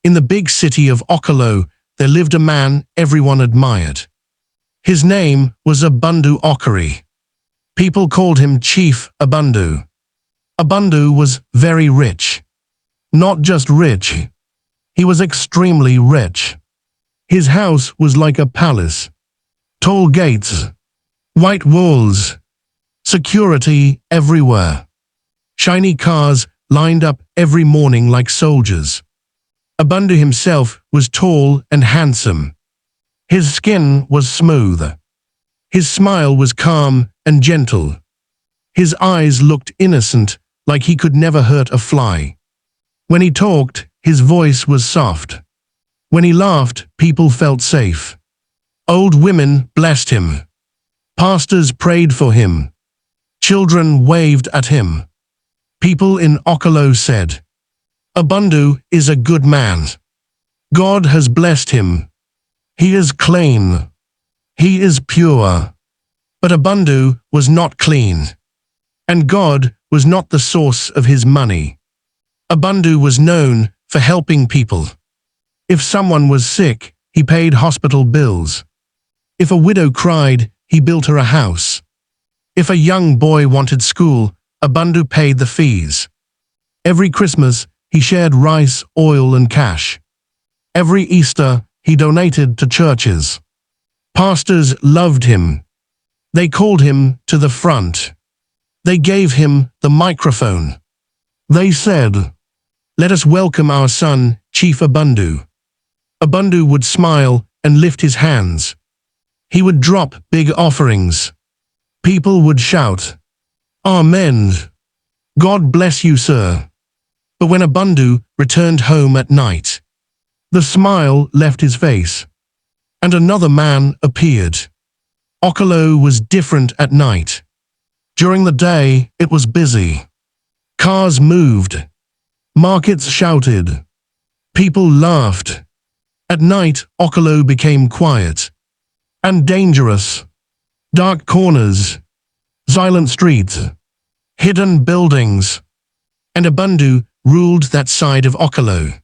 In the big city of Okolo, there lived a man everyone admired. His name was Abundu Okiri. People called him Chief Abundu. Abundu was very rich. Not just rich. He was extremely rich. His house was like a palace. Tall gates, white walls, security everywhere. Shiny cars lined up every morning like soldiers. Abundu himself was tall and handsome. His skin was smooth. His smile was calm and gentle. His eyes looked innocent, like he could never hurt a fly. When he talked, his voice was soft. When he laughed, people felt safe. Old women blessed him. Pastors prayed for him. Children waved at him. People in Okolo said, "Abundu is a good man. God has blessed him. He is clean. He is pure." But Abundu was not clean. And God was not the source of his money. Abundu was known for helping people. If someone was sick, he paid hospital bills. If a widow cried, he built her a house. If a young boy wanted school, Abundu paid the fees. Every Christmas, he shared rice, oil, and cash. Every Easter, he donated to churches. Pastors loved him. They called him to the front. They gave him the microphone. They said, "Let us welcome our son, Chief Abundu." Abundu would smile and lift his hands. He would drop big offerings. People would shout, "Amen. God bless you, sir." But when Abundu returned home at night, the smile left his face, and another man appeared. Okolo was different at night. During the day, it was busy. Cars moved. Markets shouted. People laughed. At night, Okolo became quiet and dangerous. Dark corners, silent streets, hidden buildings, and Abundu ruled that side of Okolo.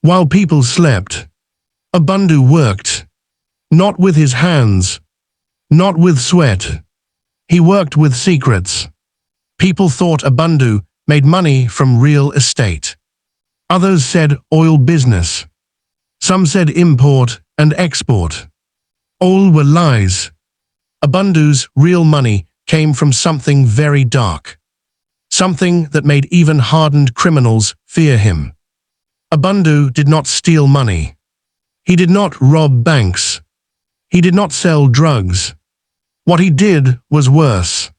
While people slept, Abundu worked, not with his hands, not with sweat. He worked with secrets. People thought Abundu made money from real estate. Others said oil business. Some said import and export. All were lies. Abundu's real money came from something very dark. Something that made even hardened criminals fear him. Abundu did not steal money. He did not rob banks. He did not sell drugs. What he did was worse.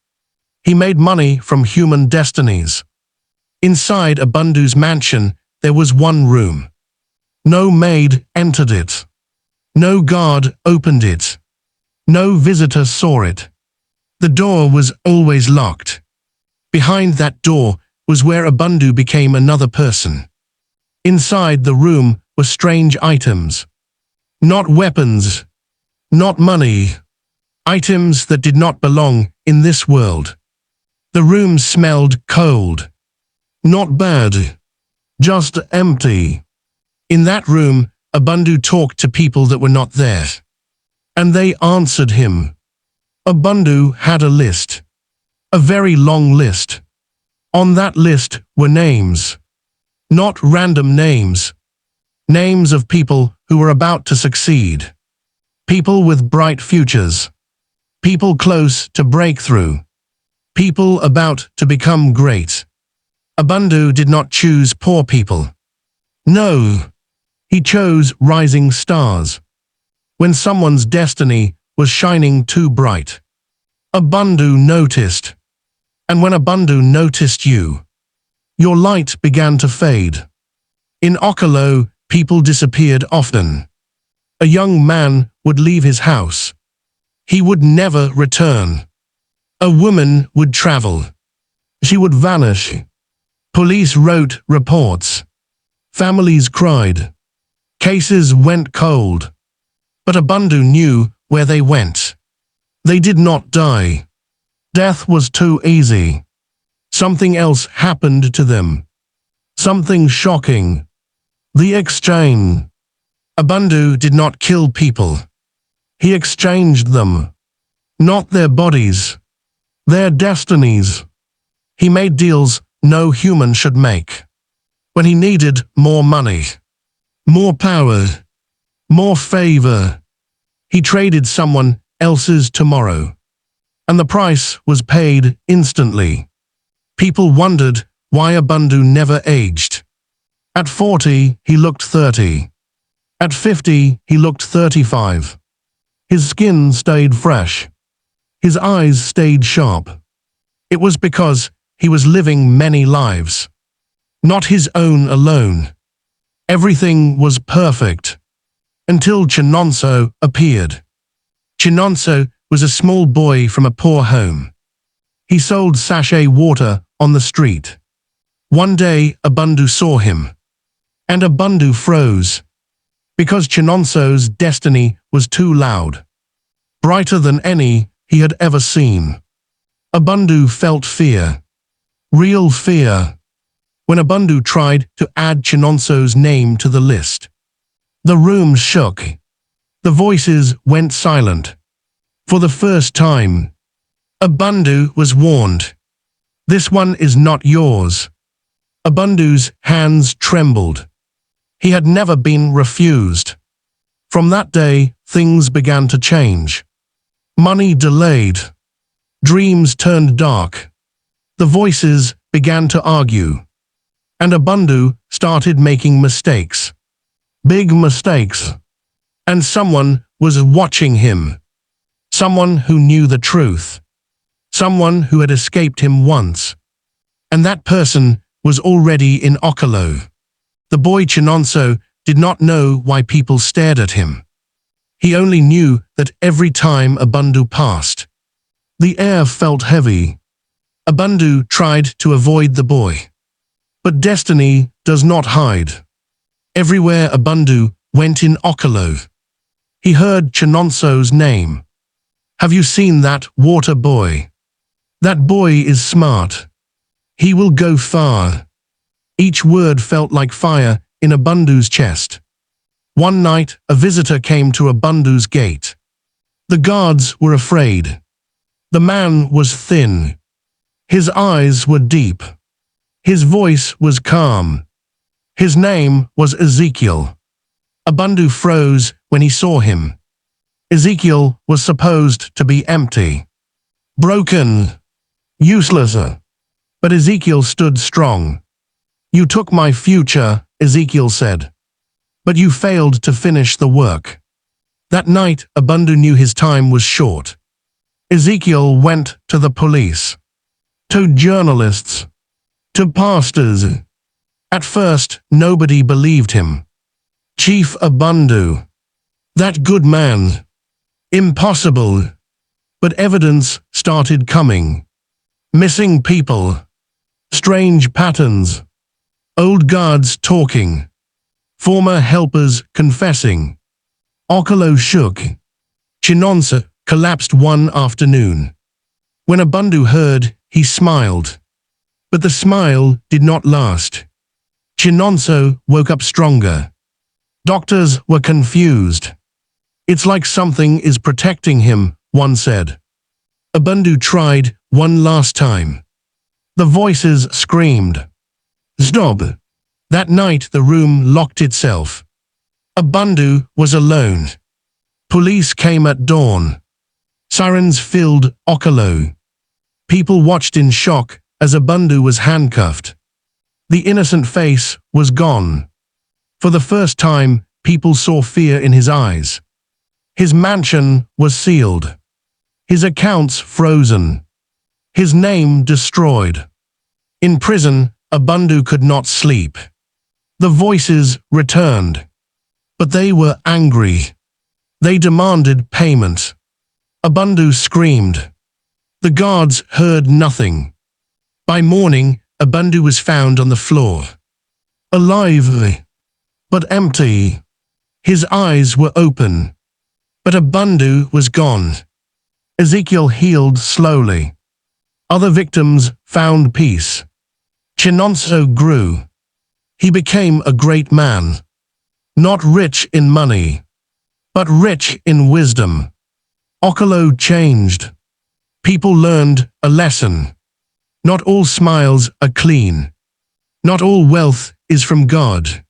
He made money from human destinies. Inside Abundu's mansion, there was one room. No maid entered it. No guard opened it. No visitor saw it. The door was always locked. Behind that door was where Abundu became another person. Inside the room were strange items. Not weapons. Not money. Items that did not belong in this world. The room smelled cold. Not bad. Just empty. In that room, Abundu talked to people that were not there. And they answered him. Abundu had a list. A very long list. On that list were names. Not random names. Names of people who were about to succeed. People with bright futures. People close to breakthrough. People about to become great. Abundu did not choose poor people. No, he chose rising stars. When someone's destiny was shining too bright, Abundu noticed. And when Abundu noticed you, your light began to fade. In Okolo, people disappeared often. A young man would leave his house. He would never return. A woman would travel. She would vanish. Police wrote reports. Families cried. Cases went cold. But Abundu knew where they went. They did not die. Death was too easy. Something else happened to them. Something shocking. The exchange. Abundu did not kill people. He exchanged them. Not their bodies. Their destinies. He made deals no human should make. When he needed more money, more power, more favor, he traded someone else's tomorrow. And the price was paid instantly. People wondered why Abundu never aged. At 40, he looked 30. At 50, he looked 35. His skin stayed fresh. His eyes stayed sharp. It was because he was living many lives. Not his own alone. Everything was perfect. Until Chinonso appeared. Chinonso was a small boy from a poor home. He sold sachet water on the street. One day, Abundu saw him. And Abundu froze. Because Chinonso's destiny was too loud. Brighter than any he had ever seen. Abundu felt fear. Real fear. When Abundu tried to add Chinonso's name to the list. The room shook. The voices went silent. For the first time, Abundu was warned. This one is not yours. Abundu's hands trembled. He had never been refused. From that day, things began to change. Money delayed. Dreams turned dark. The voices began to argue. And Abundu started making mistakes. Big mistakes. And someone was watching him. Someone who knew the truth. Someone who had escaped him once. And that person was already in Okolo. The boy Chinonso did not know why people stared at him. He only knew that every time Abundu passed, the air felt heavy. Abundu tried to avoid the boy. But destiny does not hide. Everywhere Abundu went in Okolo, he heard Chinonso's name. Have you seen that water boy? That boy is smart. He will go far. Each word felt like fire in Abundu's chest. One night, a visitor came to Abundu's gate. The guards were afraid. The man was thin. His eyes were deep. His voice was calm. His name was Ezekiel. Abundu froze when he saw him. Ezekiel was supposed to be empty. Broken. Useless. But Ezekiel stood strong. You took my future, Ezekiel said. But you failed to finish the work. That night, Abundu knew his time was short. Ezekiel went to the police. To journalists. To pastors. At first, nobody believed him. Chief Abundu. That good man. Impossible. But evidence started coming. Missing people. Strange patterns. Old guards talking. Former helpers confessing. Okolo shook. Chinonso collapsed one afternoon. When Abundu heard, he smiled. But the smile did not last. Chinonso woke up stronger. Doctors were confused. It's like something is protecting him, one said. Abundu tried one last time. The voices screamed. Stop! That night the room locked itself. Abundu was alone. Police came at dawn. Sirens filled Okolo. People watched in shock as Abundu was handcuffed. The innocent face was gone. For the first time, people saw fear in his eyes. His mansion was sealed. His accounts frozen. His name destroyed. In prison, Abundu could not sleep. The voices returned. But they were angry. They demanded payment. Abundu screamed. The guards heard nothing. By morning, Abundu was found on the floor. Alive, but empty. His eyes were open. But Abundu was gone. Ezekiel healed slowly. Other victims found peace. Chinonso grew. He became a great man. Not rich in money, but rich in wisdom. Okolo changed. People learned a lesson. Not all smiles are clean. Not all wealth is from God.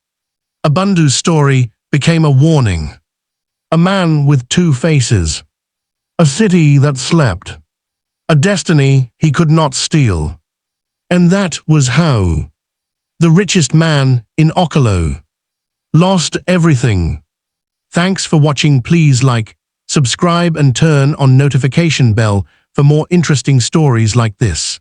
Abundu's story became a warning. A man with two faces. A city that slept. A destiny he could not steal. And that was how the richest man in Okolo lost everything. Thanks for watching. Please like, subscribe and turn on notification bell for more interesting stories like this.